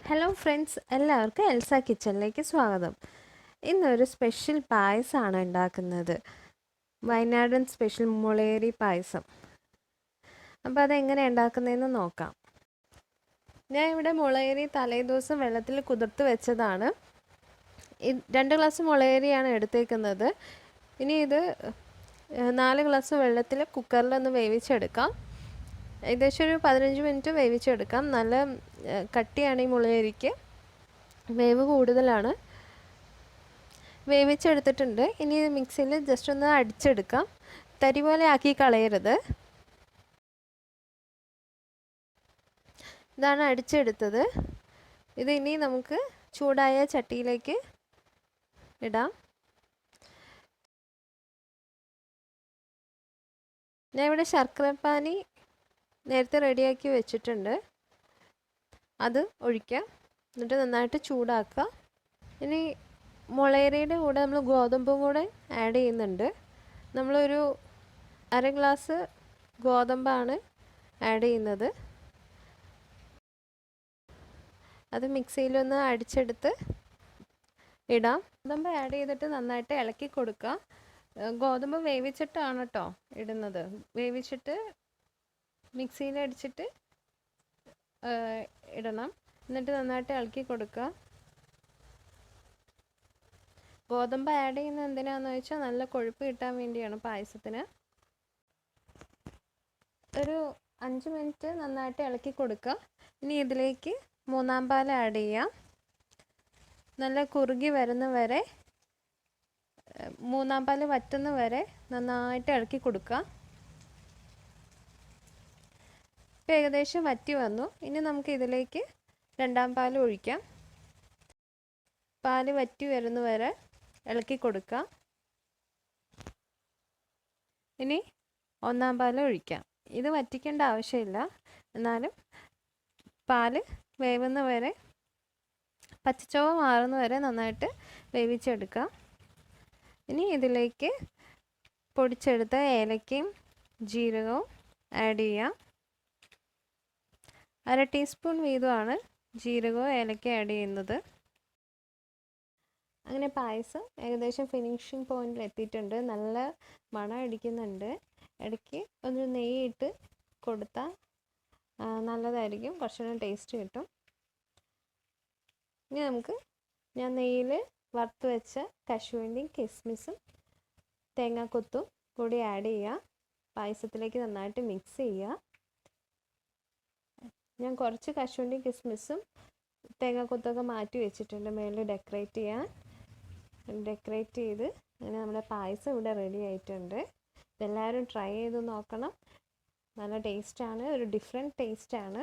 Hello friends, എല്ലാവർക്കും Elsa കിച്ചണിലേക്ക് സ്വാഗതം. ഇന്നൊരു സ്പെഷ്യൽ പായസമാണ് ഉണ്ടാക്കുന്നത്. വയനാടൻ സ്പെഷ്യൽ മുളയരി പായസം. അപ്പോൾ അതെങ്ങനെ ഉണ്ടാക്കുന്നതെന്ന് നോക്കാം. ഞാൻ ഇവിടെ മുളയരി തലേദിവസം വെള്ളത്തിൽ കുതിർത്ത് വെച്ചതാണ്. 2 ഗ്ലാസ് മുളയരിയാണ് എടുത്തേക്കുന്നത്. ഇനി ഇത് 4 ഗ്ലാസ് വെള്ളത്തിൽ കുക്കറിലൊന്ന് വേവിച്ചെടുക്കാം. ഏകദേശം ഒരു 15 മിനിറ്റ് വേവിച്ചെടുക്കാം. നല്ല കട്ടിയാണ് ഈ മുളകരിക്ക്, വേവ് കൂടുതലാണ്. വേവിച്ചെടുത്തിട്ടുണ്ട്. ഇനി മിക്സിയിൽ ജസ്റ്റ് ഒന്ന് അടിച്ചെടുക്കാം. തരി പോലെ ആക്കി കളയരുത്. ഇതാണ് അടിച്ചെടുത്തത്. ഇത് ഇനി നമുക്ക് ചൂടായ ചട്ടിയിലേക്ക് ഇടാം. ഞാൻ ഇവിടെ ശർക്കരപ്പാനി നേരത്തെ റെഡിയാക്കി വെച്ചിട്ടുണ്ട്. അത് ഒഴിക്കാം. എന്നിട്ട് നന്നായിട്ട് ചൂടാക്കുക. ഇനി മുളയരിയുടെ കൂടെ നമ്മൾ ഗോതമ്പും കൂടെ ആഡ് ചെയ്യുന്നുണ്ട്. നമ്മളൊരു 1/2 ഗ്ലാസ് ഗോതമ്പാണ് ആഡ് ചെയ്യുന്നത്. അത് മിക്സിയിലൊന്ന് അടിച്ചെടുത്ത് ഇടാം. ഗോതമ്പ് ആഡ് ചെയ്തിട്ട് നന്നായിട്ട് ഇളക്കി കൊടുക്കുക. ഗോതമ്പ് വേവിച്ചിട്ടാണ് കേട്ടോ ഇടുന്നത്. വേവിച്ചിട്ട് മിക്സിയിൽ അടിച്ചിട്ട് ഇടണം. എന്നിട്ട് നന്നായിട്ട് ഇളക്കി കൊടുക്കുക. ഗോതമ്പ് ആഡ് ചെയ്യുന്നത് എന്തിനാണെന്ന് വെച്ചാൽ നല്ല കൊഴുപ്പ് കിട്ടാൻ വേണ്ടിയാണ് പായസത്തിന്. ഒരു 5 മിനിറ്റ് നന്നായിട്ട് ഇളക്കി കൊടുക്കുക. ഇനി ഇതിലേക്ക് 3-ാം പാൽ ആഡ് ചെയ്യാം. നല്ല കുറുകി വരുന്ന വരെ, 3-ാം പാൽ വറ്റുന്ന വരെ നന്നായിട്ട് ഇളക്കി കൊടുക്കുക. ഇപ്പോൾ ഏകദേശം വറ്റി വന്നു. ഇനി നമുക്ക് ഇതിലേക്ക് 2-ാം പാൽ ഒഴിക്കാം. പാൽ വറ്റി വരുന്ന വരെ ഇളക്കി കൊടുക്കുക. ഇനി 1-ാം പാൽ ഒഴിക്കാം. ഇത് വറ്റിക്കേണ്ട ആവശ്യമില്ല, എന്നാലും പാൽ വേവുന്ന വരെ, പച്ചച്ചോവ മാറുന്ന വരെ നന്നായിട്ട് വേവിച്ചെടുക്കുക. ഇനി ഇതിലേക്ക് പൊടിച്ചെടുത്ത ഏലക്കയും ജീരകവും ആഡ് ചെയ്യാം. 1/2 ടീസ്പൂൺ വീതമാണ് ജീരകവും ഏലക്ക ആഡ് ചെയ്യുന്നത്. അങ്ങനെ പായസം ഏകദേശം ഫിനിഷിംഗ് പോയിന്റിൽ എത്തിയിട്ടുണ്ട്. നല്ല മണം അടിക്കുന്നുണ്ട്. ഇടയ്ക്ക് ഒന്ന് നെയ്യ് ഇട്ട് കൊടുത്താൽ നല്ലതായിരിക്കും, കുറച്ചുകൂടെ ടേസ്റ്റ് കിട്ടും. ഇനി ഞാൻ നെയ്യിൽ വറുത്ത് വെച്ച കശുവണ്ടിയും കിസ്മിസും തേങ്ങാക്കൊത്തും കൂടി ആഡ് ചെയ്യുക. പായസത്തിലേക്ക് നന്നായിട്ട് മിക്സ് ചെയ്യുക. ഞാൻ കുറച്ച് കശുവണ്ടിയും കിസ്മിസും തേങ്ങാക്കൊത്തൊക്കെ മാറ്റി വെച്ചിട്ടുണ്ട് മേളിൽ ഡെക്കറേറ്റ് ചെയ്യാൻ. ഡെക്കറേറ്റ് ചെയ്ത് അങ്ങനെ നമ്മുടെ പായസം ഇവിടെ റെഡി ആയിട്ടുണ്ട്. ഇതെല്ലാവരും ട്രൈ ചെയ്ത് നോക്കണം. നല്ല ടേസ്റ്റാണ്, ഒരു ഡിഫറെൻറ്റ് ടേസ്റ്റാണ്.